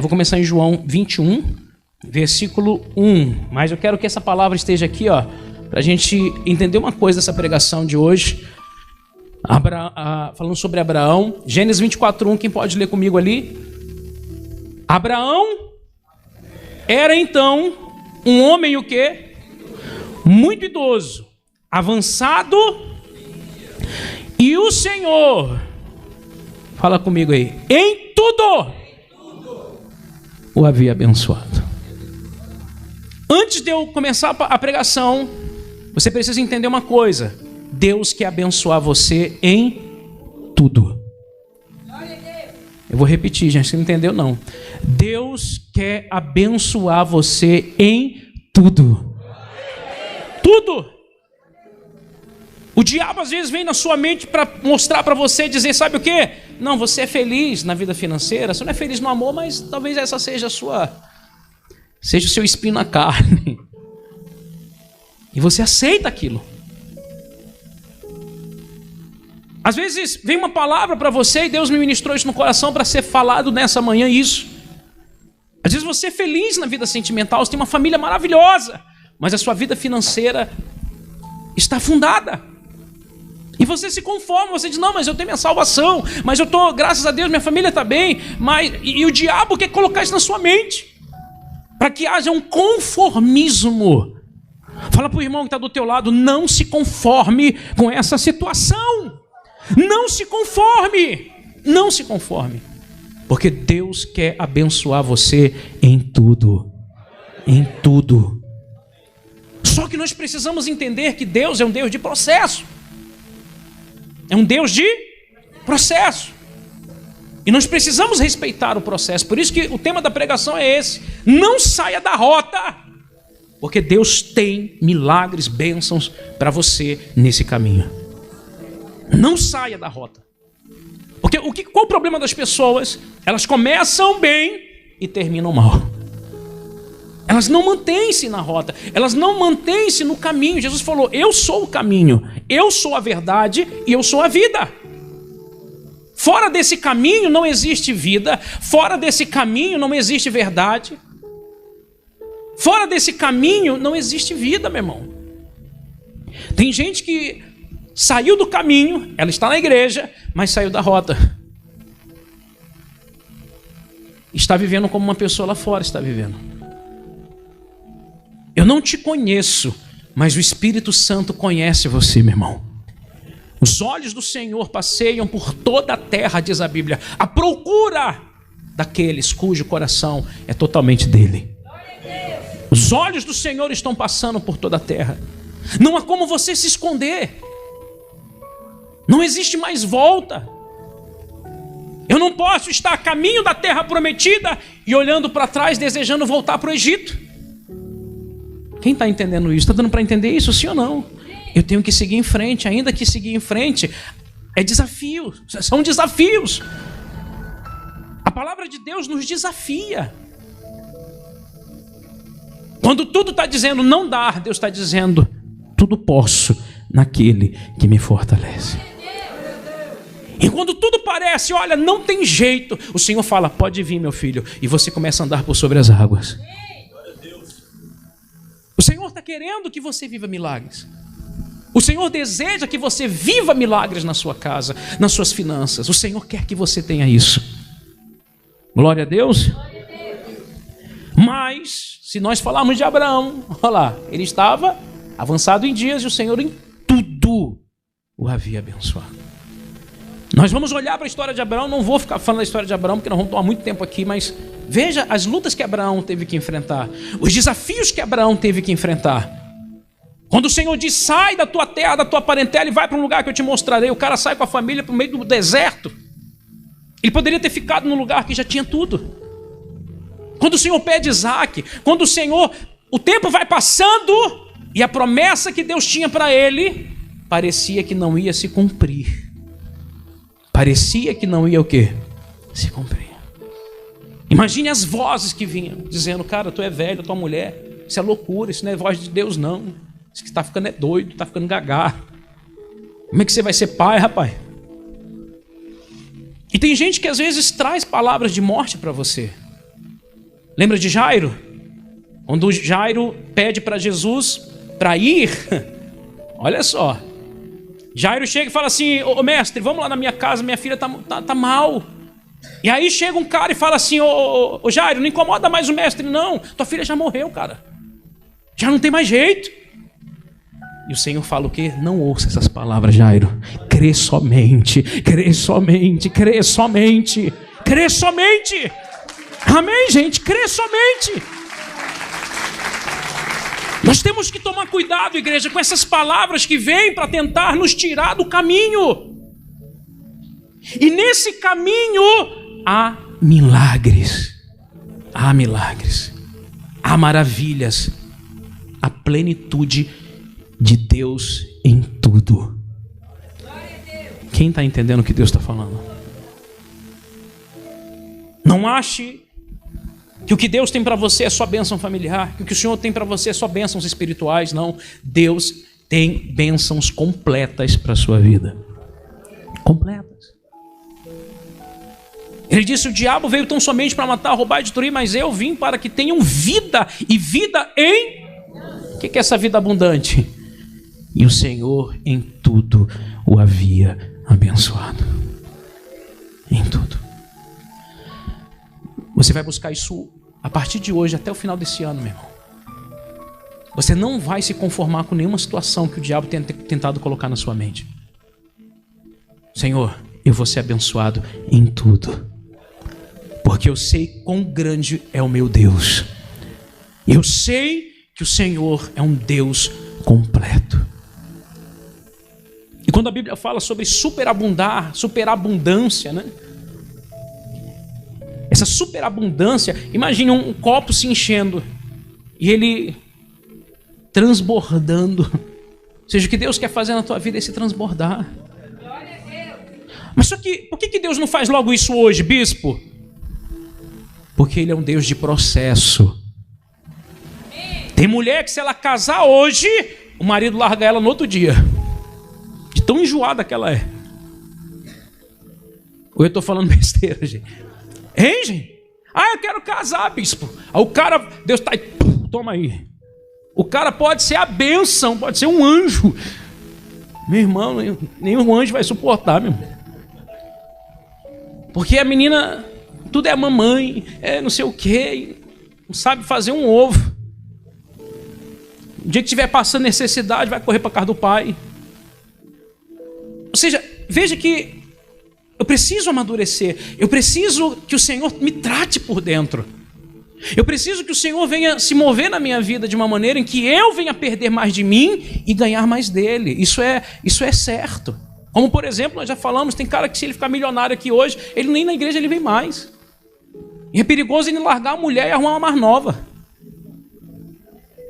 Vou começar em João 21, versículo 1. Mas eu quero que essa palavra esteja aqui, para a gente entender uma coisa dessa pregação de hoje. Falando sobre Abraão. Gênesis 24, 1. Quem pode ler comigo ali? Abraão era então um homem o quê? Muito idoso, avançado, e o Senhor, fala comigo aí, em tudo o havia abençoado. Antes de eu começar a pregação, você precisa entender uma coisa: Deus quer abençoar você em tudo. Eu vou repetir, gente, você não entendeu não. Deus quer abençoar você em tudo. Tudo. O diabo às vezes vem na sua mente para mostrar para você, dizer, sabe o quê? Não, você é feliz na vida financeira, você não é feliz no amor, mas talvez essa seja seja o seu espinho na carne. E você aceita aquilo. Às vezes vem uma palavra para você e Deus me ministrou isso no coração para ser falado nessa manhã, isso. Às vezes você é feliz na vida sentimental, você tem uma família maravilhosa, mas a sua vida financeira está afundada. E você se conforma, você diz, não, mas eu tenho minha salvação, mas eu estou, graças a Deus, minha família está bem, e o diabo quer colocar isso na sua mente, para que haja um conformismo. Fala para o irmão que está do teu lado, não se conforme com essa situação. Não se conforme. Não se conforme. Porque Deus quer abençoar você em tudo. Em tudo. Só que nós precisamos entender que Deus é um Deus de processo. É um Deus de processo. E nós precisamos respeitar o processo. Por isso que o tema da pregação é esse. Não saia da rota. Porque Deus tem milagres, bênçãos para você nesse caminho. Não saia da rota. Porque qual o problema das pessoas? Elas começam bem e terminam mal. Elas não mantêm-se na rota. Elas não mantêm-se no caminho. Jesus falou, eu sou o caminho, eu sou a verdade e eu sou a vida. Fora desse caminho não existe vida. Fora desse caminho não existe verdade. Fora desse caminho não existe vida, meu irmão. Tem gente que saiu do caminho, ela está na igreja, mas saiu da rota. Está vivendo como uma pessoa lá fora está vivendo. Eu não te conheço, mas o Espírito Santo conhece você, meu irmão. Os olhos do Senhor passeiam por toda a terra, diz a Bíblia, à procura daqueles cujo coração é totalmente dele. Os olhos do Senhor estão passando por toda a terra. Não há como você se esconder. Não existe mais volta. Eu não posso estar a caminho da terra prometida e olhando para trás desejando voltar para o Egito. Quem está entendendo isso? Está dando para entender isso, sim ou não? Eu tenho que seguir em frente. Ainda que seguir em frente é desafio. São desafios. A palavra de Deus nos desafia. Quando tudo está dizendo não dá, Deus está dizendo tudo posso naquele que me fortalece. E quando tudo parece, olha, não tem jeito, o Senhor fala, pode vir, meu filho, e você começa a andar por sobre as águas. O Senhor está querendo que você viva milagres. O Senhor deseja que você viva milagres na sua casa, nas suas finanças. O Senhor quer que você tenha isso. Glória a Deus. Mas, se nós falarmos de Abraão, olha lá, ele estava avançado em dias e o Senhor em tudo o havia abençoado. Nós vamos olhar para a história de Abraão, não vou ficar falando da história de Abraão, porque nós vamos tomar muito tempo aqui, mas veja as lutas que Abraão teve que enfrentar, os desafios que Abraão teve que enfrentar. Quando o Senhor diz, sai da tua terra, da tua parentela e vai para um lugar que eu te mostrarei, o cara sai com a família para o meio do deserto. Ele poderia ter ficado num lugar que já tinha tudo. Quando o Senhor pede Isaac, quando o tempo vai passando e a promessa que Deus tinha para ele, parecia que não ia se cumprir. Parecia que não ia o quê? Se cumprir. Imagine as vozes que vinham, dizendo, cara, tu é velho, tua mulher, isso é loucura, isso não é voz de Deus não. Isso que está ficando é doido, está ficando gagá. Como é que você vai ser pai, rapaz? E tem gente que às vezes traz palavras de morte para você. Lembra de Jairo? Quando Jairo pede para Jesus para ir, olha só. Jairo chega e fala assim: ô mestre, vamos lá na minha casa, minha filha tá mal. E aí chega um cara e fala assim: ô Jairo, não incomoda mais o mestre não, tua filha já morreu, cara. Já não tem mais jeito. E o Senhor fala o quê? Não ouça essas palavras, Jairo. Crê somente, crê somente, crê somente, crê somente. Amém, gente? Crê somente. Nós temos que tomar cuidado, igreja, com essas palavras que vêm para tentar nos tirar do caminho. E nesse caminho há milagres, há milagres, há maravilhas, a plenitude de Deus em tudo. Quem está entendendo o que Deus está falando? Não ache que o que Deus tem para você é só bênção familiar, que o que o Senhor tem para você é só bênçãos espirituais. Não, Deus tem bênçãos completas para a sua vida. Completas. Ele disse: o diabo veio tão somente para matar, roubar e destruir, mas eu vim para que tenham vida, e vida em... O que é essa vida abundante? E o Senhor em tudo o havia abençoado. Em tudo. Você vai buscar isso a partir de hoje até o final desse ano, meu irmão. Você não vai se conformar com nenhuma situação que o diabo tenha tentado colocar na sua mente. Senhor, eu vou ser abençoado em tudo, porque eu sei quão grande é o meu Deus. Eu sei que o Senhor é um Deus completo. E quando a Bíblia fala sobre superabundar, superabundância, né? Essa superabundância, imagine um copo se enchendo e ele transbordando. Ou seja, o que Deus quer fazer na tua vida é se transbordar. Mas só que, por que Deus não faz logo isso hoje, bispo? Porque Ele é um Deus de processo. Tem mulher que, se ela casar hoje, o marido larga ela no outro dia, de tão enjoada que ela é. Ou eu estou falando besteira, gente? Hein, gente? Ah, eu quero casar, bispo. Aí o cara, Deus está aí, toma aí. O cara pode ser a bênção, pode ser um anjo. Meu irmão, nenhum anjo vai suportar, meu irmão. Porque a menina, tudo é mamãe, é não sei o quê, não sabe fazer um ovo. O dia que estiver passando necessidade, vai correr para a casa do pai. Ou seja, veja que eu preciso amadurecer. Eu preciso que o Senhor me trate por dentro. Eu preciso que o Senhor venha se mover na minha vida de uma maneira em que eu venha perder mais de mim e ganhar mais dele. Isso é certo. Como, por exemplo, nós já falamos, tem cara que, se ele ficar milionário aqui hoje, ele nem na igreja ele vem mais. E é perigoso ele largar a mulher e arrumar uma mais nova.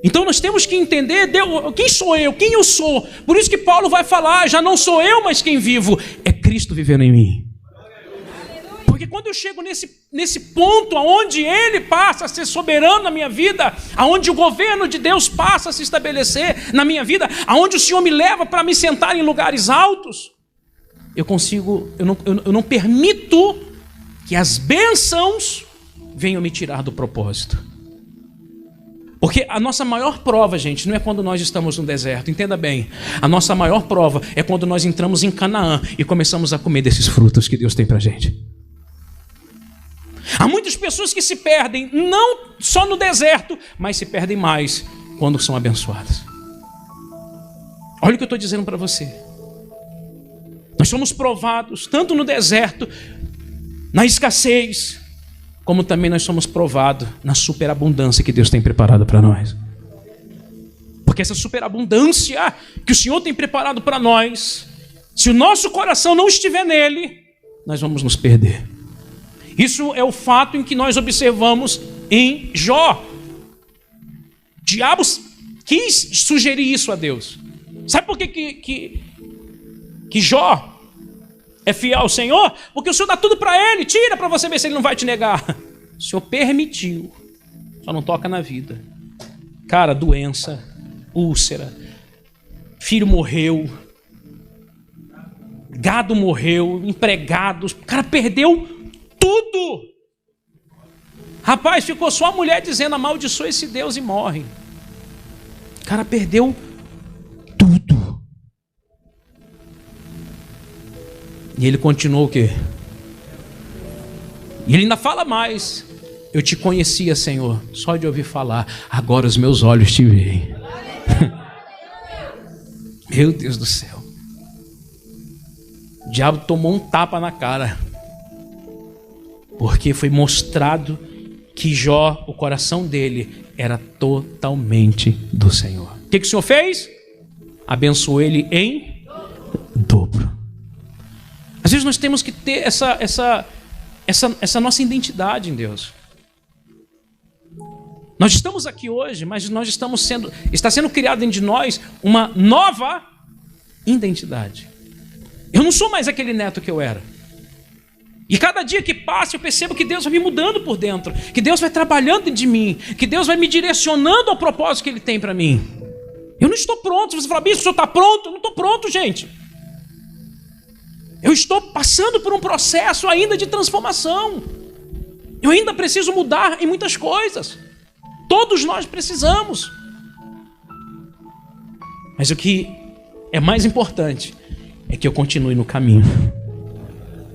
Então nós temos que entender quem sou eu, quem eu sou. Por isso que Paulo vai falar: já não sou eu, mas quem vivo, é Cristo vivendo em mim. Porque quando eu chego nesse ponto onde Ele passa a ser soberano na minha vida, aonde o governo de Deus passa a se estabelecer na minha vida, aonde o Senhor me leva para me sentar em lugares altos, eu não permito que as bênçãos venham me tirar do propósito. Porque a nossa maior prova, gente, não é quando nós estamos no deserto, entenda bem. A nossa maior prova é quando nós entramos em Canaã e começamos a comer desses frutos que Deus tem pra gente. Há muitas pessoas que se perdem, não só no deserto, mas se perdem mais quando são abençoadas. Olha o que eu estou dizendo para você. Nós somos provados tanto no deserto, na escassez, como também nós somos provados na superabundância que Deus tem preparado para nós. Porque essa superabundância que o Senhor tem preparado para nós, se o nosso coração não estiver nele, nós vamos nos perder. Isso é o fato em que nós observamos em Jó. O diabo quis sugerir isso a Deus. Sabe por que Jó é fiel ao Senhor? Porque o Senhor dá tudo para ele. Tira para você ver se ele não vai te negar. O Senhor permitiu. Só não toca na vida. Cara, doença, úlcera, filho morreu, gado morreu, empregados. O cara perdeu tudo. Rapaz, ficou só a mulher dizendo: amaldiçoa esse Deus, e morre. O cara perdeu tudo. E ele continuou o quê? E ele ainda fala mais: eu te conhecia, Senhor, só de ouvir falar, agora os meus olhos te veem. Meu Deus do céu. O diabo tomou um tapa na cara, porque foi mostrado que Jó, o coração dele, era totalmente do Senhor. O que o Senhor fez? Abençoou ele em dobro. Às vezes nós temos que ter essa nossa identidade em Deus. Nós estamos aqui hoje, mas nós está sendo criado dentro de nós uma nova identidade. Eu não sou mais aquele neto que eu era. E cada dia que passa eu percebo que Deus vai me mudando por dentro, que Deus vai trabalhando dentro de mim, que Deus vai me direcionando ao propósito que Ele tem para mim. Eu não estou pronto. Você fala: bispo, o senhor está pronto? Eu não estou pronto, gente. Eu estou passando por um processo ainda de transformação. Eu ainda preciso mudar em muitas coisas. Todos nós precisamos. Mas o que é mais importante é que eu continue no caminho.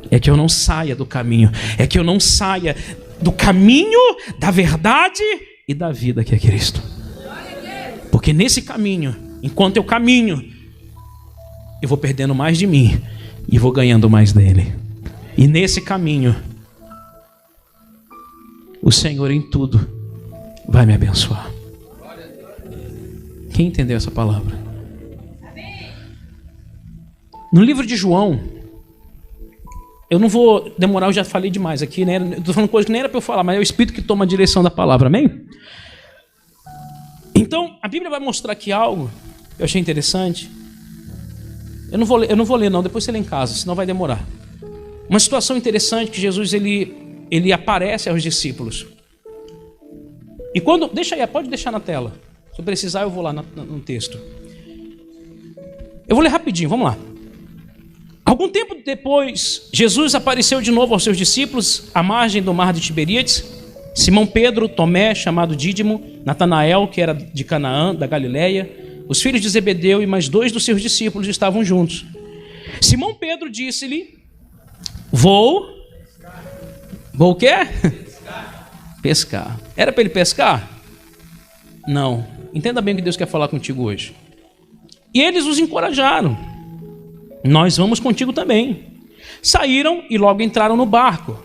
É que eu não saia do caminho. É que eu não saia do caminho da verdade e da vida que é Cristo. Porque nesse caminho, enquanto eu caminho, eu vou perdendo mais de mim e vou ganhando mais dele. E nesse caminho, o Senhor em tudo vai me abençoar. Quem entendeu essa palavra? No livro de João, eu não vou demorar, eu já falei demais aqui, né? Estou falando coisa que nem era para eu falar, mas é o Espírito que toma a direção da palavra, amém? Então, a Bíblia vai mostrar aqui algo que eu achei interessante. Eu não vou ler não, depois você lê em casa, senão vai demorar. Uma situação interessante que Jesus ele aparece aos discípulos. E quando... Deixa aí, pode deixar na tela. Se eu precisar, eu vou lá no texto. Eu vou ler rapidinho, vamos lá. Algum tempo depois, Jesus apareceu de novo aos seus discípulos à margem do mar de Tiberíades. Simão Pedro, Tomé, chamado Dídimo, Natanael, que era de Canaã, da Galileia, os filhos de Zebedeu e mais 2 dos seus discípulos estavam juntos. Simão Pedro disse-lhe: Vou o quê? Pescar. Era para ele pescar? Não. Entenda bem o que Deus quer falar contigo hoje. E eles os encorajaram: Nós vamos contigo também. Saíram e logo entraram no barco,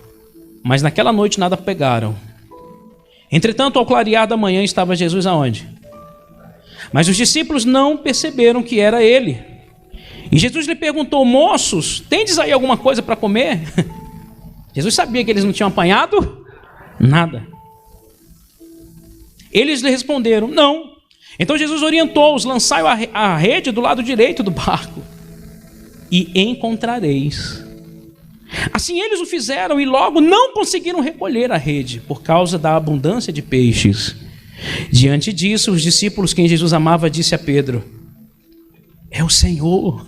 mas naquela noite nada pegaram. Entretanto, ao clarear da manhã, estava Jesus aonde? Mas os discípulos não perceberam que era ele. E Jesus lhe perguntou: Moços, tendes aí alguma coisa para comer? Jesus sabia que eles não tinham apanhado nada. Eles lhe responderam: Não. Então Jesus orientou-os: Lançai a rede do lado direito do barco e encontrareis. Assim eles o fizeram e logo não conseguiram recolher a rede por causa da abundância de peixes. Diante disso, os discípulos, quem Jesus amava, disse a Pedro: É o Senhor.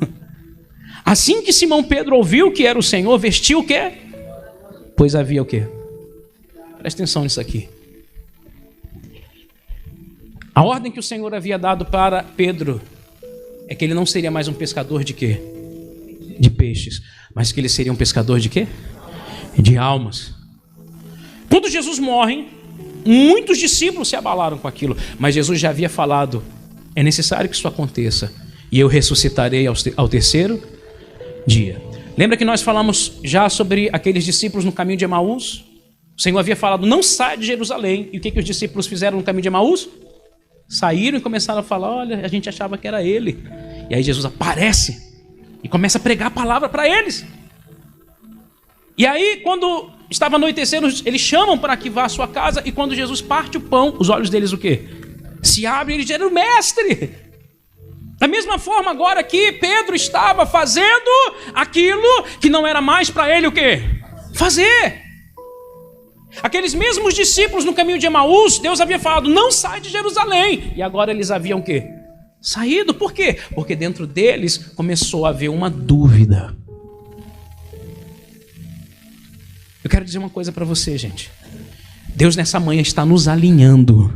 Assim que Simão Pedro ouviu que era o Senhor, vestiu o quê? Pois havia o quê? Presta atenção nisso aqui. A ordem que o Senhor havia dado para Pedro é que ele não seria mais um pescador de quê? De peixes, mas que ele seria um pescador de quê? De almas. Quando Jesus morre, muitos discípulos se abalaram com aquilo, mas Jesus já havia falado: é necessário que isso aconteça, e eu ressuscitarei ao terceiro dia. Lembra que nós falamos já sobre aqueles discípulos no caminho de Emaús? O Senhor havia falado: não saia de Jerusalém. E o que os discípulos fizeram no caminho de Emaús? Saíram e começaram a falar: olha, a gente achava que era ele. E aí Jesus aparece e começa a pregar a palavra para eles. E aí, quando estava anoitecendo, eles chamam para que vá à sua casa. E quando Jesus parte o pão, os olhos deles o quê? Se abrem e eles dizem: mestre! Da mesma forma, agora aqui, Pedro estava fazendo aquilo que não era mais para ele o quê? Fazer. Aqueles mesmos discípulos no caminho de Emaús, Deus havia falado: não sai de Jerusalém. E agora eles haviam o quê? Saído. Por quê? Porque dentro deles começou a haver uma dúvida. Eu quero dizer uma coisa para você, gente. Deus nessa manhã está nos alinhando.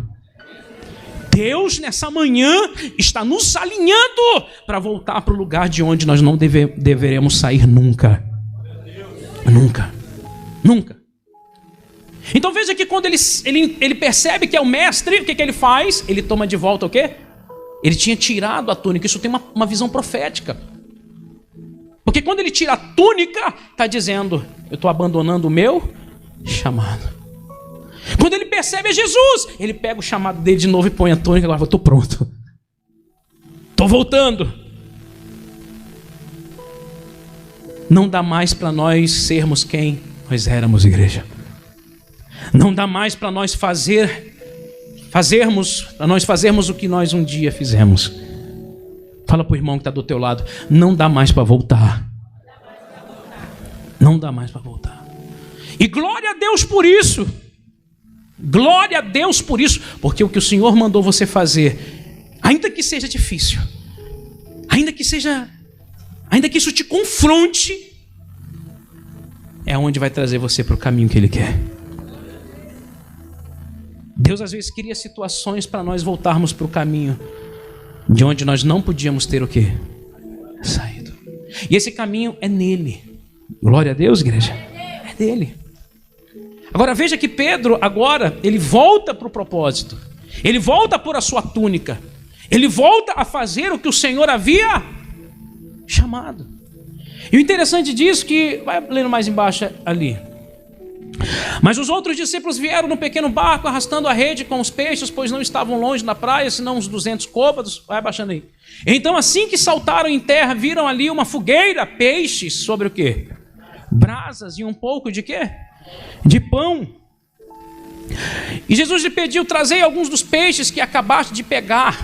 Deus nessa manhã está nos alinhando para voltar para o lugar de onde nós não deveremos sair nunca. Nunca. Nunca. Então veja que quando ele percebe que é o mestre, o que ele faz? Ele toma de volta o quê? Ele tinha tirado a túnica. Isso tem uma visão profética. Porque quando ele tira a túnica, está dizendo, eu estou abandonando o meu chamado. Quando ele percebe é Jesus, ele pega o chamado dele de novo e põe a túnica. Agora eu estou pronto. Estou voltando. Não dá mais para nós sermos quem nós éramos, igreja. Não dá mais para nós fazermos o que nós um dia fizemos. Fala para o irmão que está do teu lado. Não dá mais para voltar. Não dá mais para voltar. E glória a Deus por isso. Glória a Deus por isso. Porque o que o Senhor mandou você fazer, ainda que seja difícil, ainda que isso te confronte, é onde vai trazer você para o caminho que Ele quer. Deus às vezes cria situações para nós voltarmos para o caminho de onde nós não podíamos ter o quê? Saído. E esse caminho é nele. Glória a Deus, igreja. É dele. Agora veja que Pedro agora, ele volta para o propósito. Ele volta por a sua túnica. Ele volta a fazer o que o Senhor havia chamado. E o interessante disso que, vai lendo mais embaixo ali. Mas os outros discípulos vieram no pequeno barco, arrastando a rede com os peixes, pois não estavam longe da praia, senão uns 200 côvados. Vai abaixando aí. Então assim que saltaram em terra, viram ali uma fogueira, peixes, sobre o quê? Brasas e um pouco de quê? De pão. E Jesus lhe pediu, trazei alguns dos peixes que acabaste de pegar.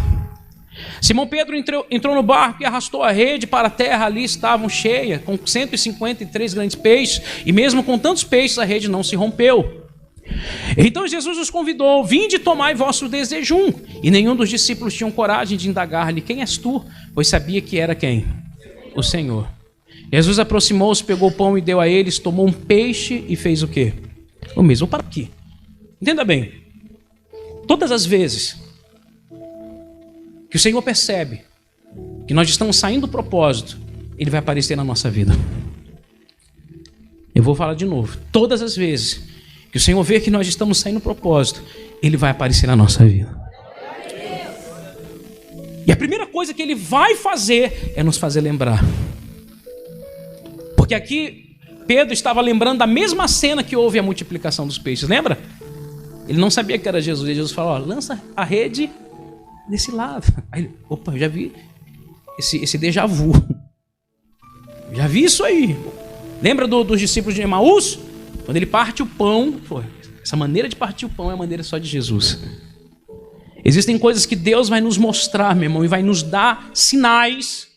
Simão Pedro entrou no barco e arrastou a rede para a terra. Ali estavam cheias, com 153 grandes peixes, e mesmo com tantos peixes a rede não se rompeu. Então Jesus os convidou, vinde e tomai vosso desjejum. E nenhum dos discípulos tinham coragem de indagar-lhe, quem és tu? Pois sabia que era quem? O Senhor. Jesus aproximou-se, pegou o pão e deu a eles, tomou um peixe e fez o quê? O mesmo. Para aqui. Entenda bem. Todas as vezes que o Senhor percebe que nós estamos saindo do propósito, Ele vai aparecer na nossa vida. Eu vou falar de novo. Todas as vezes que o Senhor vê que nós estamos saindo do propósito, Ele vai aparecer na nossa vida. E a primeira coisa que Ele vai fazer é nos fazer lembrar. Porque aqui Pedro estava lembrando da mesma cena que houve a multiplicação dos peixes, lembra? Ele não sabia que era Jesus. E Jesus falou, ó, lança a rede desse lado. Aí ele, opa, eu já vi esse déjà vu. Já vi isso aí. Lembra dos discípulos de Emaús? Quando ele parte o pão, pô, essa maneira de partir o pão é a maneira só de Jesus. Existem coisas que Deus vai nos mostrar, meu irmão, e vai nos dar sinais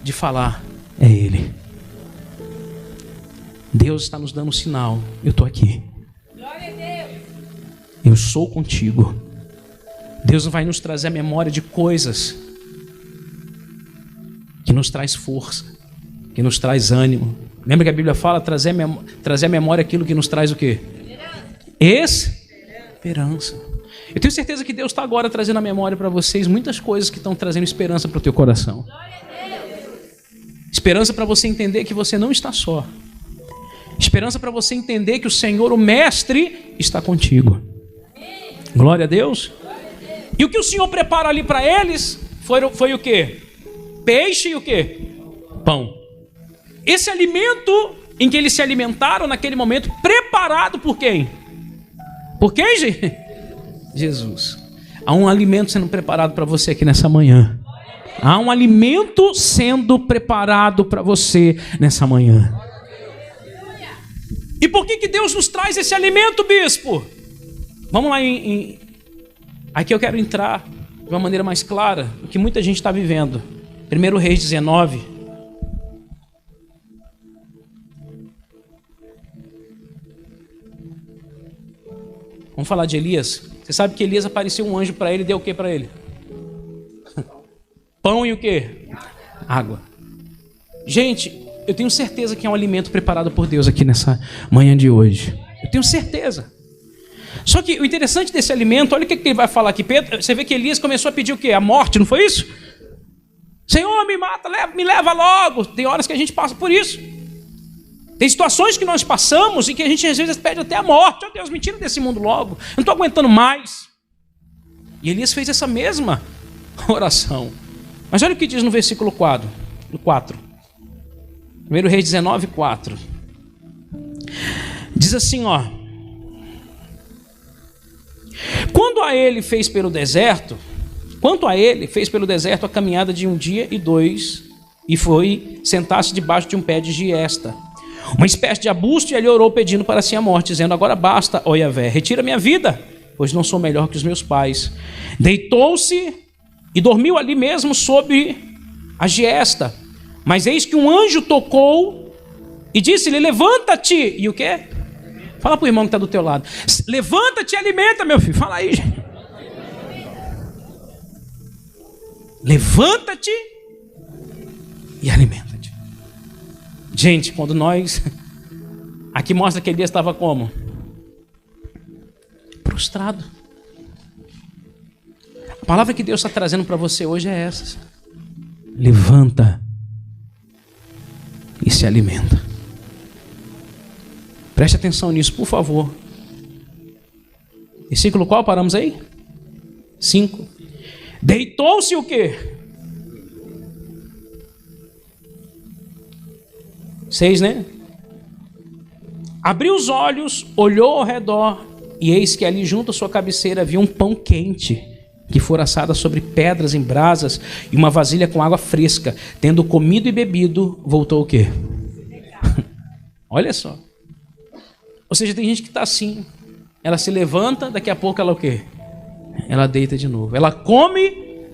de falar, é Ele. Deus está nos dando um sinal, eu estou aqui. Glória a Deus. Eu sou contigo. Deus vai nos trazer a memória de coisas que nos traz força, que nos traz ânimo. Lembra que a Bíblia fala trazer a memória aquilo que nos traz o quê? Esperança. Eu tenho certeza que Deus está agora trazendo a memória para vocês muitas coisas que estão trazendo esperança para o teu coração. Esperança para você entender que você não está só. Esperança para você entender que o Senhor, o Mestre, está contigo. Glória a Deus. E o que o Senhor prepara ali para eles foi o quê? Peixe e o quê? Pão. Esse alimento em que eles se alimentaram naquele momento, preparado por quem? Por quem, gente? Jesus. Há um alimento sendo preparado para você aqui nessa manhã. Há um alimento sendo preparado para você nessa manhã. E por que Deus nos traz esse alimento, bispo? Vamos lá aqui eu quero entrar de uma maneira mais clara do que muita gente está vivendo. 1 Reis 19. Vamos falar de Elias. Você sabe que Elias apareceu um anjo para ele e deu o que para ele? Pão e o que? Água. Gente, eu tenho certeza que é um alimento preparado por Deus aqui nessa manhã de hoje. Eu tenho certeza. Só que o interessante desse alimento, olha o que ele vai falar aqui. Pedro, você vê que Elias começou a pedir o quê? A morte, não foi isso? Senhor, me mata, me leva logo. Tem horas que a gente passa por isso. Tem situações que nós passamos e que a gente às vezes pede até a morte. Oh Deus, me tira desse mundo logo. Eu não estou aguentando mais. E Elias fez essa mesma oração. Mas olha o que diz no versículo 4. 1 Reis 19, 4. Diz assim, ó. Quanto a ele fez pelo deserto a caminhada de 1 dia e 2, e foi sentar-se debaixo de um pé de giesta, uma espécie de arbusto, e ali orou pedindo para si a morte, dizendo: agora basta, ó Yahvé, retira minha vida, pois não sou melhor que os meus pais. Deitou-se e dormiu ali mesmo sobre a giesta. Mas eis que um anjo tocou e disse-lhe: levanta-te. E o quê? Fala para o irmão que está do teu lado. Levanta-te e alimenta, meu filho. Fala aí, gente. Levanta-te e alimenta-te. Gente, quando nós... Aqui mostra que Elias estava como? Prostrado. A palavra que Deus está trazendo para você hoje é essa. Levanta e se alimenta. Preste atenção nisso, por favor. Versículo qual paramos aí? 5. Deitou-se o quê? 6, né? Abriu os olhos, olhou ao redor, e eis que ali junto à sua cabeceira havia um pão quente, que fora assado sobre pedras em brasas, e uma vasilha com água fresca. Tendo comido e bebido, voltou o quê? Olha só. Ou seja, tem gente que está assim. Ela se levanta, daqui a pouco ela o quê? Ela deita de novo. Ela come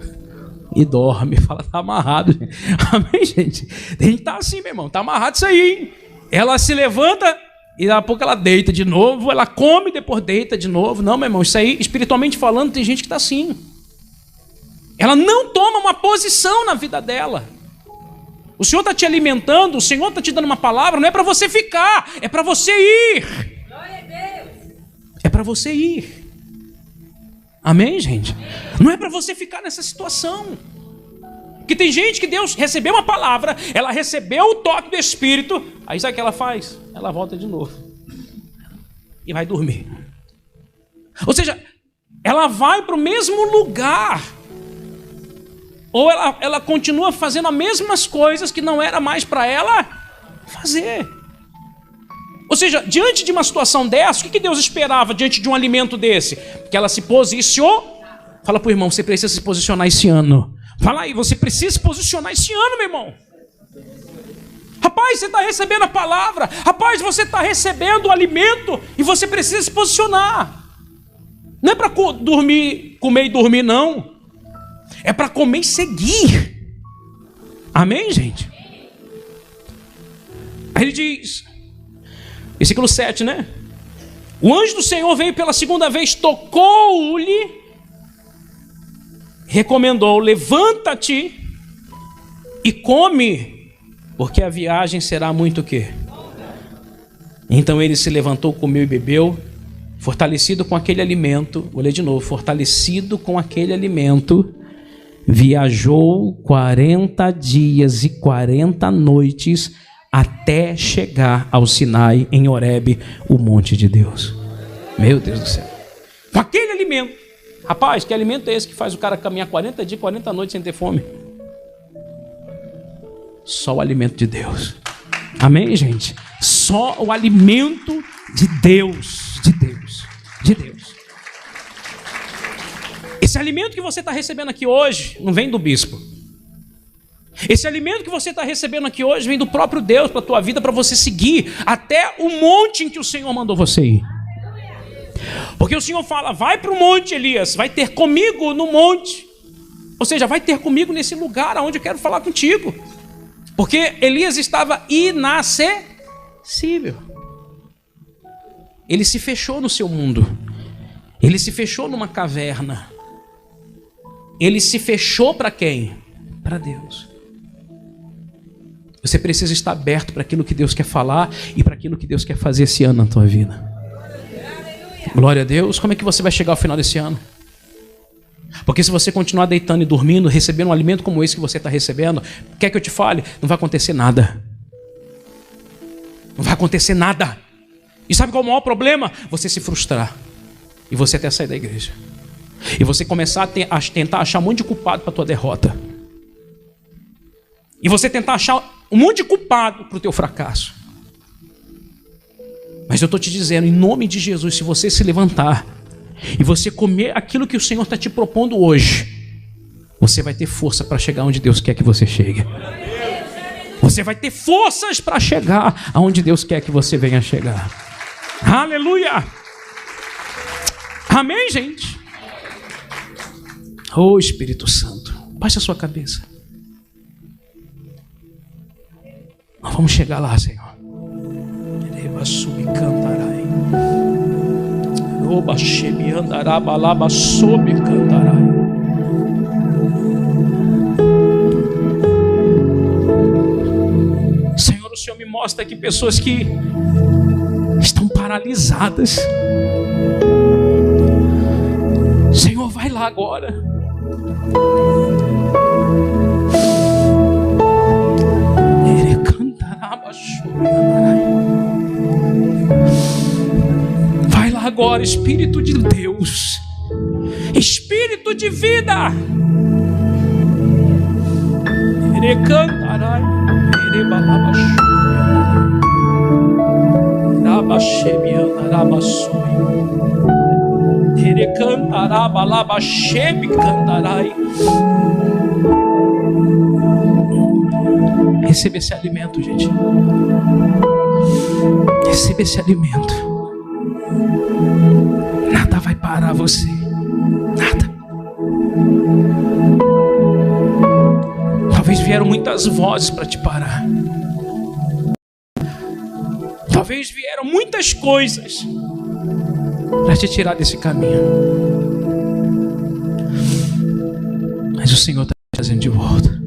e dorme. Fala, tá amarrado. Gente. Amém, gente? Tem gente que tá assim, meu irmão. Tá amarrado isso aí, hein? Ela se levanta e daqui a pouco ela deita de novo. Ela come, depois deita de novo. Não, meu irmão, isso aí, espiritualmente falando, tem gente que tá assim. Ela não toma uma posição na vida dela. O Senhor está te alimentando, o Senhor está te dando uma palavra, não é para você ficar, é para você ir. Glória a Deus. É para você ir. Amém, gente? Não é para você ficar nessa situação. Porque tem gente que Deus recebeu uma palavra, ela recebeu o toque do Espírito, aí sabe o que ela faz? Ela volta de novo. E vai dormir. Ou seja, ela vai para o mesmo lugar. Ou ela continua fazendo as mesmas coisas que não era mais para ela fazer. Ou seja, diante de uma situação dessa, o que Deus esperava diante de um alimento desse? Que ela se posicionou. Fala para o irmão, você precisa se posicionar esse ano. Fala aí, você precisa se posicionar esse ano, meu irmão. Rapaz, você está recebendo a palavra. Rapaz, você está recebendo o alimento e você precisa se posicionar. Não é para dormir, comer e dormir, não. É para comer e seguir. Amém, gente? Aí ele diz, versículo 7, né? O anjo do Senhor veio pela segunda vez, tocou-lhe, recomendou: levanta-te e come, porque a viagem será muito o quê? Então ele se levantou, comeu e bebeu, fortalecido com aquele alimento. Vou ler de novo. Fortalecido com aquele alimento, viajou 40 dias e 40 noites até chegar ao Sinai, em Horebe, o monte de Deus. Meu Deus do céu. Com aquele alimento. Rapaz, que alimento é esse que faz o cara caminhar 40 dias, 40 noites sem ter fome? Só o alimento de Deus. Amém, gente? Só o alimento de Deus. De Deus. De Deus. Esse alimento que você está recebendo aqui hoje não vem do bispo. Esse alimento que você está recebendo aqui hoje vem do próprio Deus para a tua vida, para você seguir até o monte em que o Senhor mandou você ir. Porque o Senhor fala: vai para o monte, Elias, vai ter comigo no monte. Ou seja, vai ter comigo nesse lugar onde eu quero falar contigo. Porque Elias estava inacessível. Ele se fechou no seu mundo. Ele se fechou numa caverna. Ele se fechou para quem? Para Deus. Você precisa estar aberto para aquilo que Deus quer falar e para aquilo que Deus quer fazer esse ano na tua vida. Glória a Deus. Como é que você vai chegar ao final desse ano? Porque se você continuar deitando e dormindo, recebendo um alimento como esse que você está recebendo, quer que eu te fale? Não vai acontecer nada. Não vai acontecer nada. E sabe qual é o maior problema? Você se frustrar. E você até sair da igreja. E você começar a tentar achar um monte de culpado para a tua derrota. E você tentar achar um monte de culpado para o teu fracasso. Mas eu estou te dizendo, em nome de Jesus, se você se levantar e você comer aquilo que o Senhor está te propondo hoje, você vai ter força para chegar onde Deus quer que você chegue. Você vai ter forças para chegar aonde Deus quer que você venha chegar. Aleluia! Amém, gente? Oh, Espírito Santo, baixa a sua cabeça. Nós vamos chegar lá, Senhor. Senhor, o Senhor me mostra aqui pessoas que estão paralisadas. Senhor, vai lá agora. Vai lá agora, Espírito de Deus, Espírito de vida. Receba esse alimento, gente. Receba esse alimento. Nada vai parar você. Nada. Talvez vieram muitas vozes para te parar. Talvez vieram muitas coisas para te tirar desse caminho. Mas o Senhor está te trazendo de volta.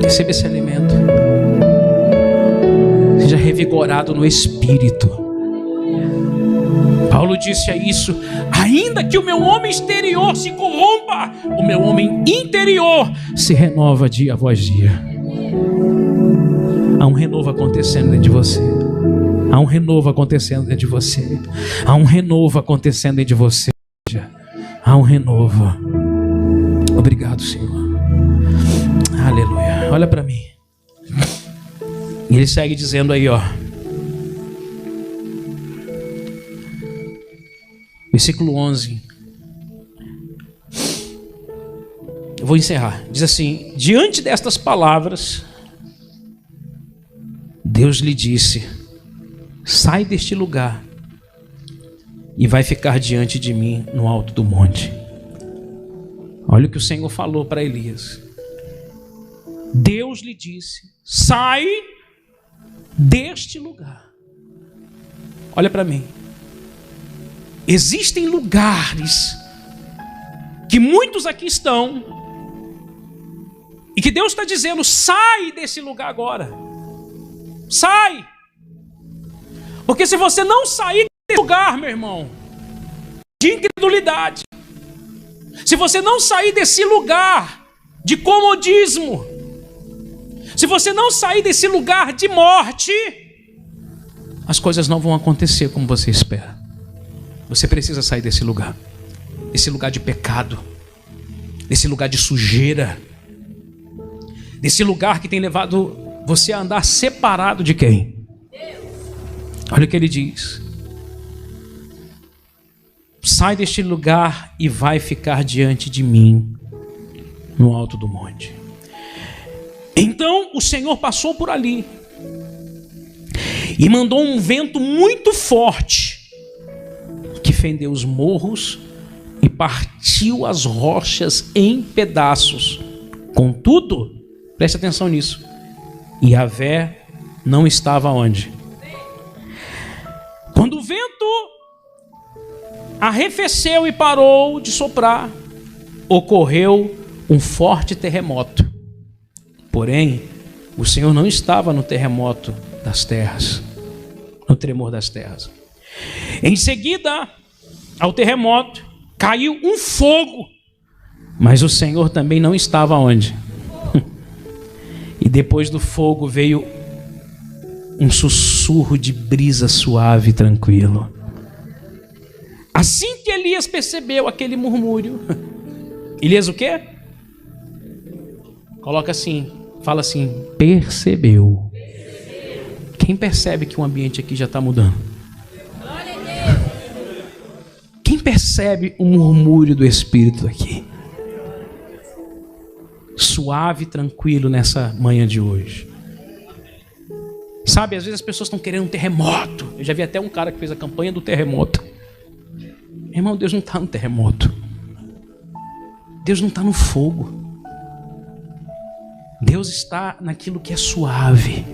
Receba esse alimento. Seja revigorado no Espírito. Paulo disse isso: ainda que o meu homem exterior se corrompa, o meu homem interior se renova dia após dia. Há um renovo acontecendo dentro de você. Há um renovo acontecendo dentro de você. Há um renovo acontecendo dentro de você. Há um renovo. Obrigado, Senhor. Aleluia. Olha para mim. E ele segue dizendo aí, ó. Versículo 11. Eu vou encerrar. Diz assim: diante destas palavras, Deus lhe disse: sai deste lugar e vai ficar diante de mim no alto do monte. Olha o que o Senhor falou para Elias. Deus lhe disse: sai deste lugar. Olha para mim. Existem lugares que muitos aqui estão e que Deus está dizendo: sai desse lugar agora. Sai. Porque se você não sair desse lugar, meu irmão, de incredulidade, se você não sair desse lugar de comodismo, se você não sair desse lugar de morte, as coisas não vão acontecer como você espera. Você precisa sair desse lugar de pecado, desse lugar de sujeira, desse lugar que tem levado você a andar separado de quem? Olha o que ele diz: sai deste lugar e vai ficar diante de mim no alto do monte. Então o Senhor passou por ali e mandou um vento muito forte que fendeu os morros e partiu as rochas em pedaços. Contudo, preste atenção nisso, Yahvé não estava onde? Quando o vento arrefeceu e parou de soprar, ocorreu um forte terremoto. Porém, o Senhor não estava no terremoto das terras, no tremor das terras. Em seguida ao terremoto, caiu um fogo, mas o Senhor também não estava onde? E depois do fogo veio um sussurro de brisa suave e tranquilo. Assim que Elias percebeu aquele murmúrio, Elias o quê? Coloca assim, fala assim, percebeu. Quem percebe que o ambiente aqui já está mudando? Quem percebe o murmúrio do Espírito aqui? Suave e tranquilo nessa manhã de hoje. Sabe, às vezes as pessoas estão querendo um terremoto. Eu já vi até um cara que fez a campanha do terremoto. Irmão, Deus não está no terremoto. Deus não está no fogo. Deus está naquilo que é suave.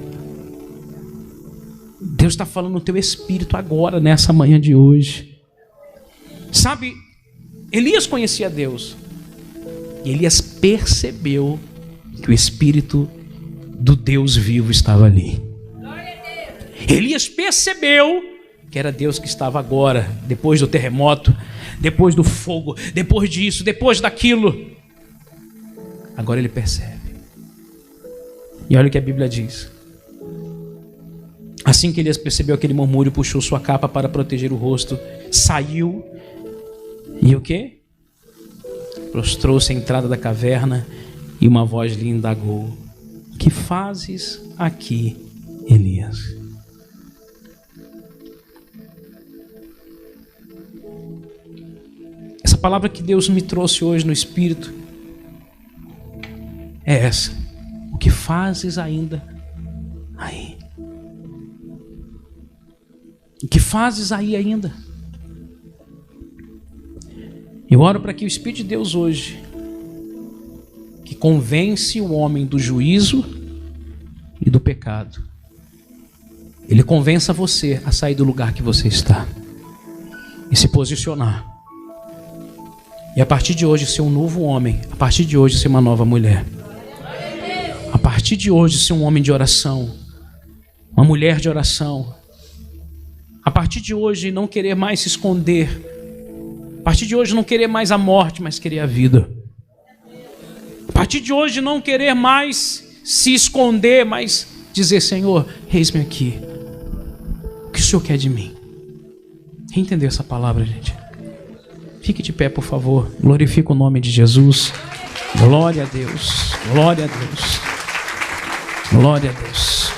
Deus está falando no teu espírito agora, nessa manhã de hoje. Sabe, Elias conhecia Deus. E Elias percebeu que o Espírito do Deus vivo estava ali. Elias percebeu que era Deus que estava agora, depois do terremoto, depois do fogo, depois disso, depois daquilo. Agora ele percebe. E olha o que a Bíblia diz. Assim que Elias percebeu aquele murmúrio, puxou sua capa para proteger o rosto, saiu e o quê? Prostrou-se à entrada da caverna e uma voz lhe indagou: que fazes aqui, Elias? Essa palavra que Deus me trouxe hoje no Espírito é essa: o que fazes ainda aí? O que fazes aí ainda? Eu oro para que o Espírito de Deus hoje, que convence o homem do juízo e do pecado, ele convença você a sair do lugar que você está e se posicionar. E a partir de hoje ser um novo homem, a partir de hoje ser uma nova mulher. A partir de hoje ser um homem de oração, uma mulher de oração. A partir de hoje não querer mais se esconder. A partir de hoje não querer mais a morte, mas querer a vida. A partir de hoje não querer mais se esconder, mas dizer: Senhor, eis-me aqui. O que o Senhor quer de mim? Quem entendeu essa palavra, gente? Fique de pé, por favor. Glorifica o nome de Jesus. Glória a Deus. Glória a Deus. Glória a Deus.